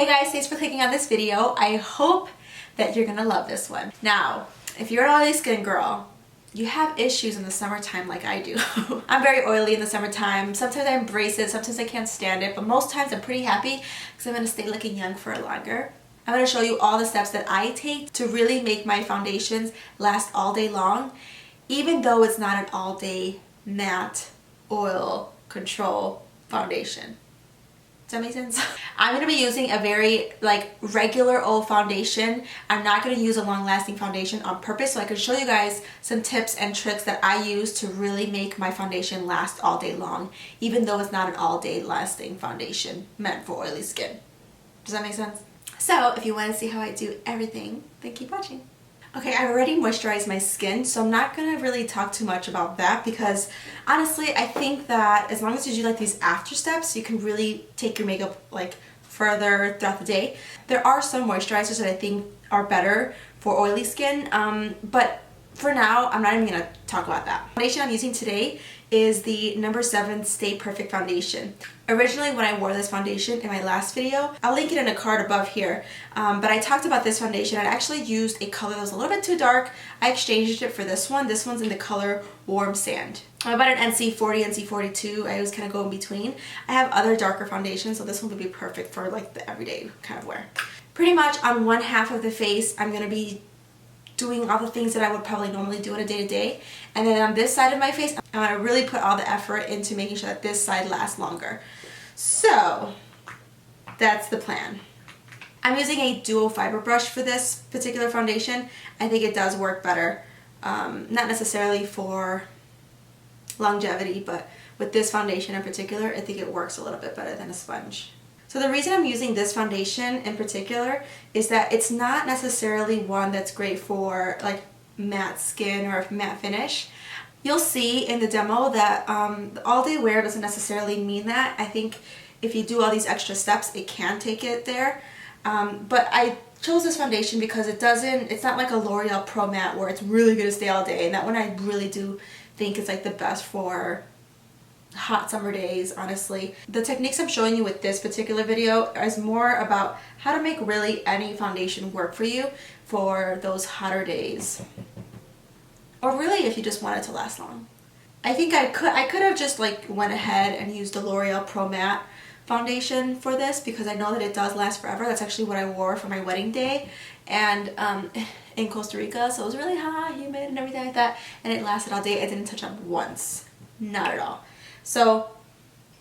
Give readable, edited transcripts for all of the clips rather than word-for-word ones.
Hey guys, thanks for clicking on this video. I hope that you're gonna love this one. Now, if you're an oily skin girl, you have issues in the summertime like I do. I'm very oily in the summertime. Sometimes I embrace it, sometimes I can't stand it, but most times I'm pretty happy because I'm gonna stay looking young for longer. I'm gonna show you all the steps that I take to really make my foundations last all day long, even though it's not an all-day matte oil control foundation. Does that make sense? I'm going to be using a very regular old foundation. I'm not going to use a long-lasting foundation on purpose, so I can show you guys some tips and tricks that I use to really make my foundation last all day long, even though it's not an all-day lasting foundation meant for oily skin. Does that make sense? So if you want to see how I do everything, then keep watching. Okay, I've already moisturized my skin, so I'm not going to really talk too much about that because honestly, I think that as long as you do these after steps, you can really take your makeup further throughout the day. There are some moisturizers that I think are better for oily skin, but for now, I'm not even going to talk about that. The foundation I'm using today is the No. 7 Stay Perfect Foundation. Originally, when I wore this foundation in my last video, I'll link it in a card above here, but I talked about this foundation. I actually used a color that was a little bit too dark. I exchanged it for this one. This one's in the color Warm Sand. I'm about an NC40, NC42. I always kind of go in between. I have other darker foundations, so this one would be perfect for the everyday kind of wear. Pretty much on one half of the face, I'm going to be doing all the things that I would probably normally do in a day-to-day. And then on this side of my face, I'm going to really put all the effort into making sure that this side lasts longer. So that's the plan. I'm using a dual fiber brush for this particular foundation. I think it does work better. Not necessarily for longevity, but with this foundation in particular, I think it works a little bit better than a sponge. So the reason I'm using this foundation in particular is that it's not necessarily one that's great for matte skin or matte finish. You'll see in the demo that all day wear doesn't necessarily mean that. I think if you do all these extra steps, it can take it there. But I chose this foundation because it's not like a L'Oreal Pro Matte where it's really going to stay all day. And that one I really do think is the best for hot summer days, honestly. The techniques I'm showing you with this particular video is more about how to make really any foundation work for you for those hotter days. Or really if you just want it to last long. I think I could have just went ahead and used the L'Oreal Pro Matte foundation for this because I know that it does last forever. That's actually what I wore for my wedding day and in Costa Rica, so it was really hot, humid and everything like that, and it lasted all day. I didn't touch up once. Not at all. So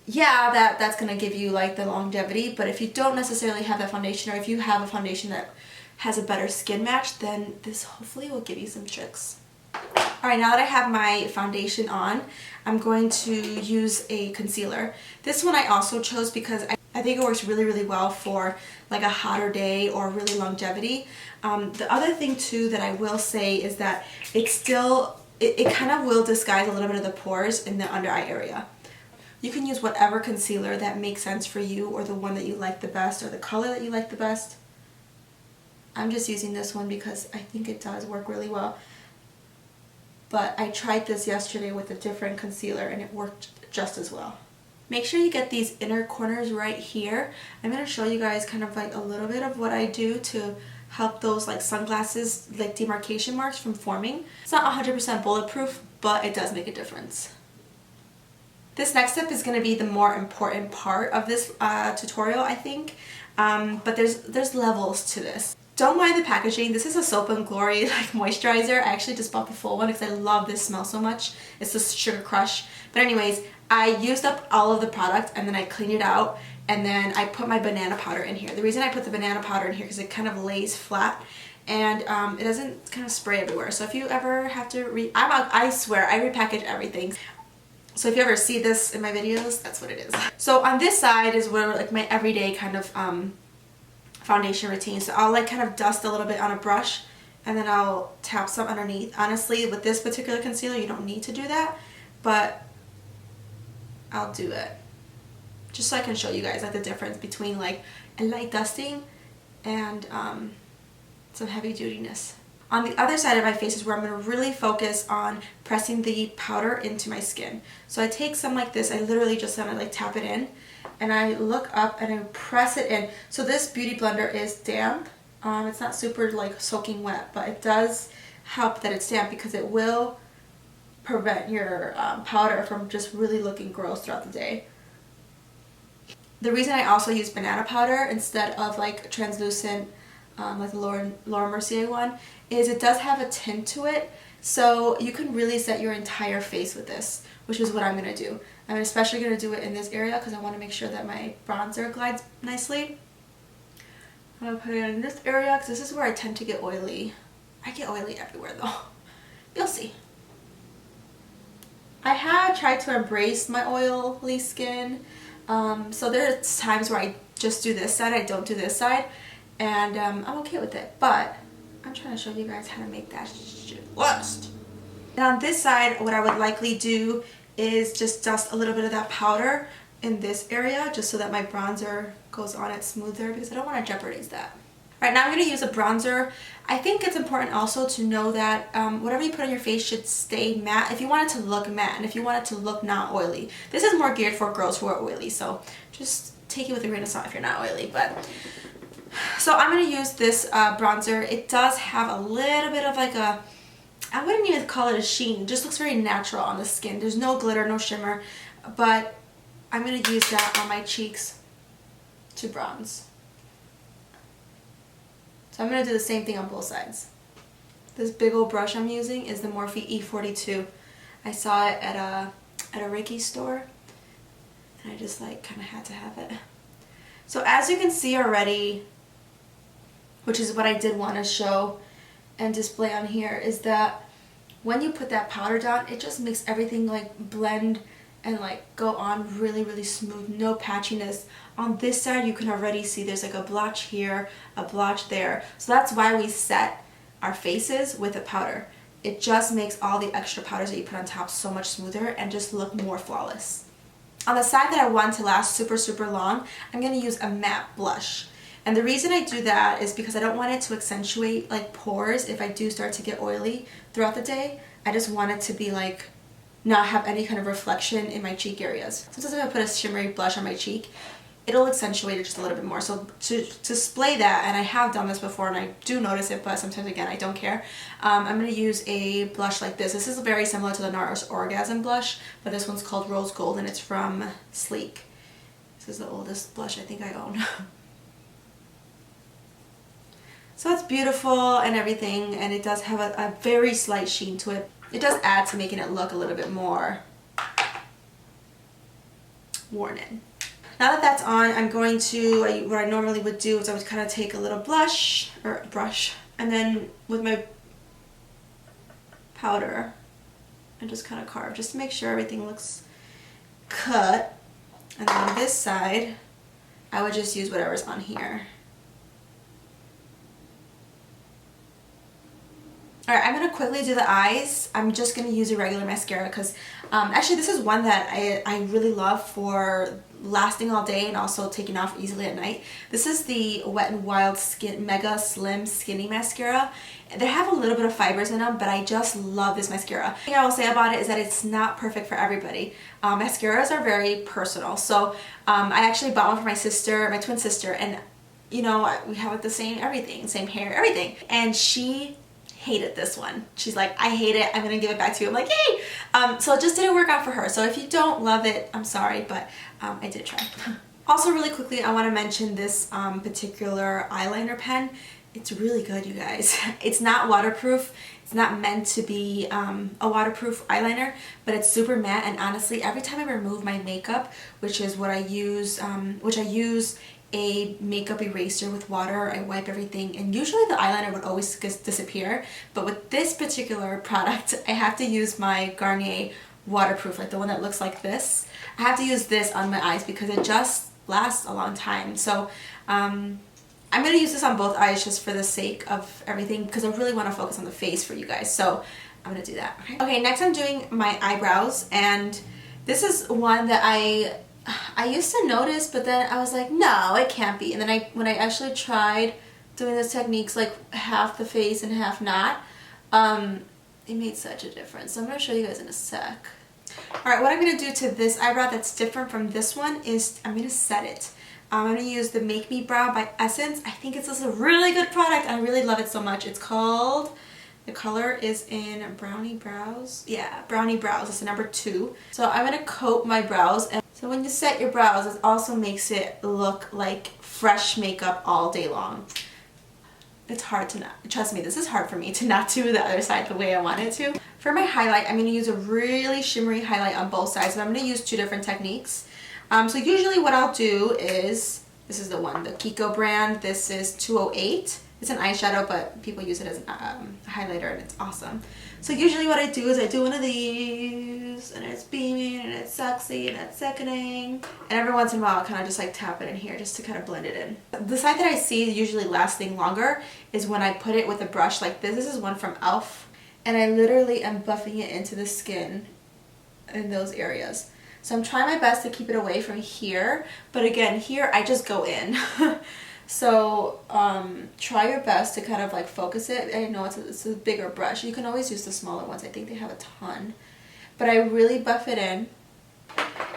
yeah, that's gonna give you the longevity, but if you don't necessarily have that foundation, or if you have a foundation that has a better skin match, then this hopefully will give you some tricks. Alright, now that I have my foundation on, I'm going to use a concealer. This one I also chose because I think it works really, really well for a hotter day or really longevity. The other thing too that I will say is that it kind of will disguise a little bit of the pores in the under eye area. You can use whatever concealer that makes sense for you, or the one that you like the best, or the color that you like the best. I'm just using this one because I think it does work really well. But I tried this yesterday with a different concealer and it worked just as well. Make sure you get these inner corners right here. I'm going to show you guys kind of a little bit of what I do to help those sunglasses demarcation marks from forming. It's not 100% bulletproof, but it does make a difference. This next step is going to be the more important part of this tutorial, I think, but there's levels to this. Don't mind the packaging. This is a Soap and Glory moisturizer. I actually just bought the full one because I love this smell so much. It's the Sugar Crush. But anyways, I used up all of the product and then I cleaned it out and then I put my banana powder in here. The reason I put the banana powder in here is it kind of lays flat and it doesn't kind of spray everywhere. So if you ever have to I swear I repackage everything. So if you ever see this in my videos, that's what it is. So on this side is where my everyday kind of foundation routine. So I'll kind of dust a little bit on a brush and then I'll tap some underneath. Honestly, with this particular concealer, you don't need to do that, but I'll do it just so I can show you guys the difference between a light dusting and some heavy dutiness. On the other side of my face is where I'm going to really focus on pressing the powder into my skin. So I take some like this, I literally just kind of tap it in, and I look up and I press it in. So this beauty blender is damp. It's not super like soaking wet, but it does help that it's damp because it will prevent your powder from just really looking gross throughout the day. The reason I also use banana powder instead of like translucent like the Laura Mercier one is it does have a tint to it, so you can really set your entire face with this, which is what I'm going to do. I'm especially going to do it in this area because I want to make sure that my bronzer glides nicely. I'm going to put it in this area because this is where I tend to get oily. I get oily everywhere though. You'll see. I had tried to embrace my oily skin. So there's times where I just do this side, I don't do this side, and I'm okay with it. But I'm trying to show you guys how to make that shit last. And on this side, what I would likely do is just dust a little bit of that powder in this area just so that my bronzer goes on it smoother because I don't want to jeopardize that. Alright, now I'm going to use a bronzer. I think it's important also to know that whatever you put on your face should stay matte if you want it to look matte and if you want it to look not oily. This is more geared for girls who are oily, so just take it with a grain of salt if you're not oily. So I'm going to use this bronzer. It does have a little bit of like a, I wouldn't even call it a sheen. It just looks very natural on the skin. There's no glitter, no shimmer, but I'm going to use that on my cheeks to bronze. So I'm going to do the same thing on both sides. This big old brush I'm using is the Morphe E42. I saw it at a Reiki store and I just like kind of had to have it. So as you can see already, which is what I did want to show and display on here, is that when you put that powder down, it just makes everything like blend and like go on really, really smooth, no patchiness. On this side you can already see there's like a blotch here, a blotch there. So that's why we set our faces with a powder. It just makes all the extra powders that you put on top so much smoother and just look more flawless. On the side that I want to last super, super long, I'm going to use a matte blush. And the reason I do that is because I don't want it to accentuate like pores if I do start to get oily throughout the day. I just want it to be like not have any kind of reflection in my cheek areas. Sometimes if I put a shimmery blush on my cheek, it'll accentuate it just a little bit more. So to display that, and I have done this before and I do notice it, but sometimes again I don't care, I'm going to use a blush like this. This is very similar to the NARS Orgasm blush, but this one's called Rose Gold and it's from Sleek. This is the oldest blush I think I own. So it's beautiful and everything, and it does have a very slight sheen to it. It does add to making it look a little bit more worn in. Now that that's on, I'm going to, what I normally would do is I would kind of take a little blush, or brush, and then with my powder, and just kind of carve, just to make sure everything looks cut. And then on this side, I would just use whatever's on here. Alright, I'm going to quickly do the eyes. I'm just going to use a regular mascara because actually this is one that I really love for lasting all day and also taking off easily at night. This is the Wet n Wild Skin Mega Slim Skinny Mascara. They have a little bit of fibers in them, but I just love this mascara. The thing I will say about it is that it's not perfect for everybody. Mascaras are very personal. So I actually bought one for my sister, my twin sister, and you know, we have like the same everything, same hair, everything. And she hated this one. She's like, I hate it, I'm gonna give it back to you. I'm like, yay! So it just didn't work out for her. So if you don't love it, I'm sorry, but I did try. Also really quickly, I want to mention this particular eyeliner pen. It's really good, you guys. It's not waterproof. It's not meant to be a waterproof eyeliner, but it's super matte, and honestly, every time I remove my makeup, which is what I use, a makeup eraser with water, I wipe everything, and usually the eyeliner would always disappear, but with this particular product I have to use my Garnier waterproof, like the one that looks like this. I have to use this on my eyes because it just lasts a long time. So I'm going to use this on both eyes just for the sake of everything because I really want to focus on the face for you guys, so I'm going to do that. Okay, next I'm doing my eyebrows, and this is one that I used to notice, but then I was like, no, it can't be. And then when I actually tried doing this techniques, like half the face and half not, it made such a difference. So I'm going to show you guys in a sec. Alright, what I'm going to do to this eyebrow that's different from this one is I'm going to set it. I'm going to use the Make Me Brow by Essence. I think it's also a really good product. I really love it so much. It's called, the color is in Brownie Brows. Yeah, Brownie Brows. It's the number 2. So I'm going to coat my brows. And so when you set your brows, it also makes it look like fresh makeup all day long. It's hard to not, trust me, this is hard for me to not do the other side the way I want it to. For my highlight, I'm going to use a really shimmery highlight on both sides, and I'm going to use 2 different techniques. So usually what I'll do is, this is the one, the Kiko brand. This is 208. It's an eyeshadow, but people use it as a highlighter, and it's awesome. So usually what I do is I do one of these, and it's beaming, and it's sexy, and it's sickening. And every once in a while I'll kind of just like tap it in here just to kind of blend it in. The side that I see usually lasting longer is when I put it with a brush like this. This is one from e.l.f. And I literally am buffing it into the skin in those areas. So I'm trying my best to keep it away from here, but again, here I just go in. So try your best to kind of like focus it. I know it's a bigger brush. You can always use the smaller ones. I think they have a ton. But I really buff it in.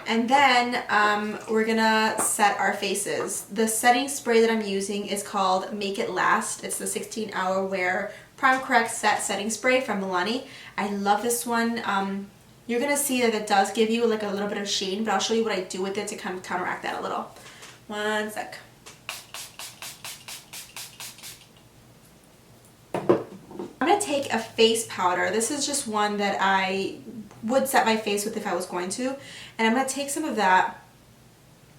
And then we're gonna set our faces. The setting spray that I'm using is called Make It Last. It's the 16-hour Wear Prime Correct Set Setting Spray from Milani. I love this one. You're gonna see that it does give you like a little bit of sheen, but I'll show you what I do with it to kind of counteract that a little. One sec. I'm going to take a face powder. This is just one that I would set my face with if I was going to. And I'm going to take some of that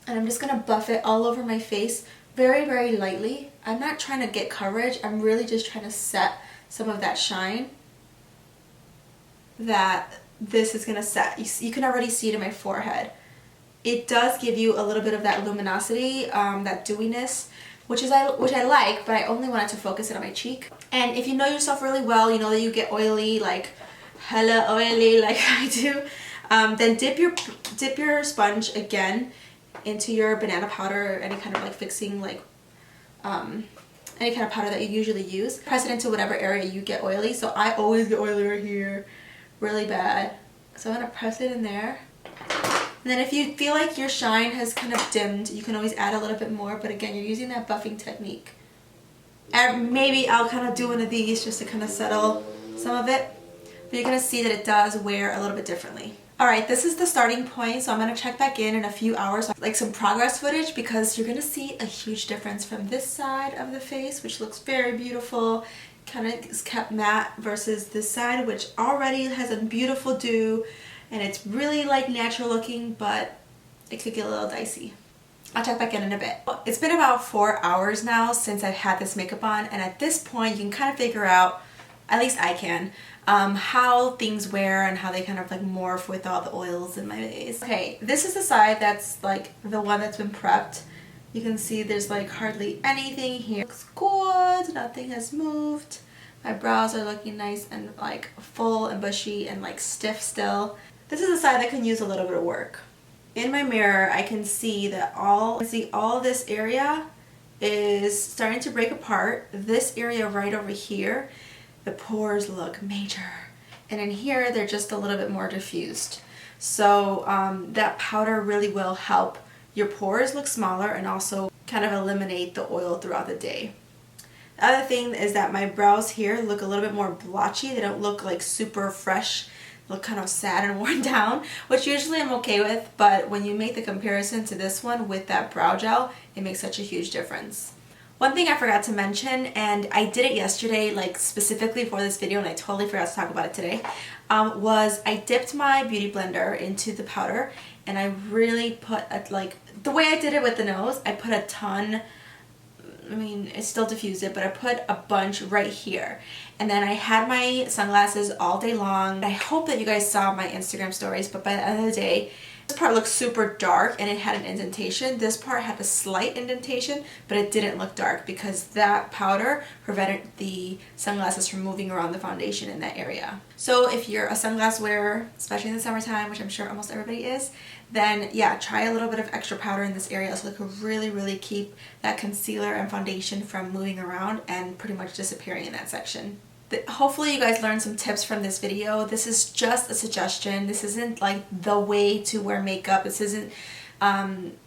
and I'm just going to buff it all over my face very, very lightly. I'm not trying to get coverage. I'm really just trying to set some of that shine that this is going to set. You can already see it in my forehead. It does give you a little bit of that luminosity, that dewiness, which I like, but I only wanted to focus it on my cheek. And if you know yourself really well, you know that you get oily, like hella oily like I do, then dip your sponge again into your banana powder or any kind of like fixing, like any kind of powder that you usually use. Press it into whatever area you get oily. So I always get oily right here, really bad. So I'm gonna press it in there. And then if you feel like your shine has kind of dimmed, you can always add a little bit more, but again, you're using that buffing technique. And maybe I'll kind of do one of these just to kind of settle some of it. But you're going to see that it does wear a little bit differently. Alright, this is the starting point, so I'm going to check back in a few hours, like some progress footage, because you're going to see a huge difference from this side of the face, which looks very beautiful, kind of is kept matte, versus this side, which already has a beautiful dew. And it's really like natural looking, but it could get a little dicey. I'll check back in a bit. It's been about 4 hours now since I've had this makeup on, and at this point you can kind of figure out, at least I can, how things wear and how they kind of like morph with all the oils in my face. Okay, this is the side that's like the one that's been prepped. You can see there's like hardly anything here. Looks good, nothing has moved. My brows are looking nice and like full and bushy and like stiff still. This is the side that can use a little bit of work. In my mirror, I can see that all this area is starting to break apart. This area right over here, the pores look major. And in here, they're just a little bit more diffused. So that powder really will help your pores look smaller and also kind of eliminate the oil throughout the day. The other thing is that my brows here look a little bit more blotchy. They don't look like super fresh. They look kind of sad and worn down, which usually I'm okay with, but when you make the comparison to this one with that brow gel, it makes such a huge difference. One thing I forgot to mention, and I did it yesterday, like specifically for this video, and I totally forgot to talk about it today, was I dipped my beauty blender into the powder, and I really put the way I did it with the nose, I put a ton. I mean, it still diffused it, but I put a bunch right here. And then I had my sunglasses all day long. I hope that you guys saw my Instagram stories, but by the end of the day, this part looked super dark and it had an indentation. This part had a slight indentation, but it didn't look dark because that powder prevented the sunglasses from moving around the foundation in that area. So if you're a sunglass wearer, especially in the summertime, which I'm sure almost everybody is, then yeah, try a little bit of extra powder in this area so it could really keep that concealer and foundation from moving around and pretty much disappearing in that section. Hopefully you guys learned some tips from this video. This is just a suggestion. This isn't like the way to wear makeup. This isn't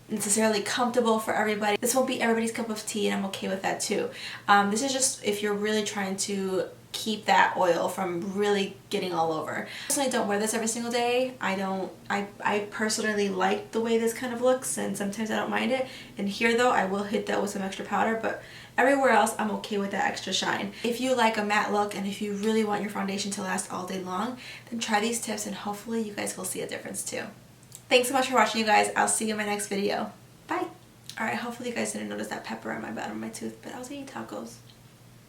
necessarily comfortable for everybody. This won't be everybody's cup of tea, and I'm okay with that too. This is just if you're really trying to keep that oil from really getting all over. I personally don't wear this every single day. I personally like the way this kind of looks, and sometimes I don't mind it. And here though, I will hit that with some extra powder, but everywhere else I'm okay with that extra shine. If you like a matte look and if you really want your foundation to last all day long, then try these tips and hopefully you guys will see a difference too. Thanks so much for watching, you guys. I'll see you in my next video. Bye. Alright, hopefully you guys didn't notice that pepper on my bottom of my tooth, but I was eating tacos.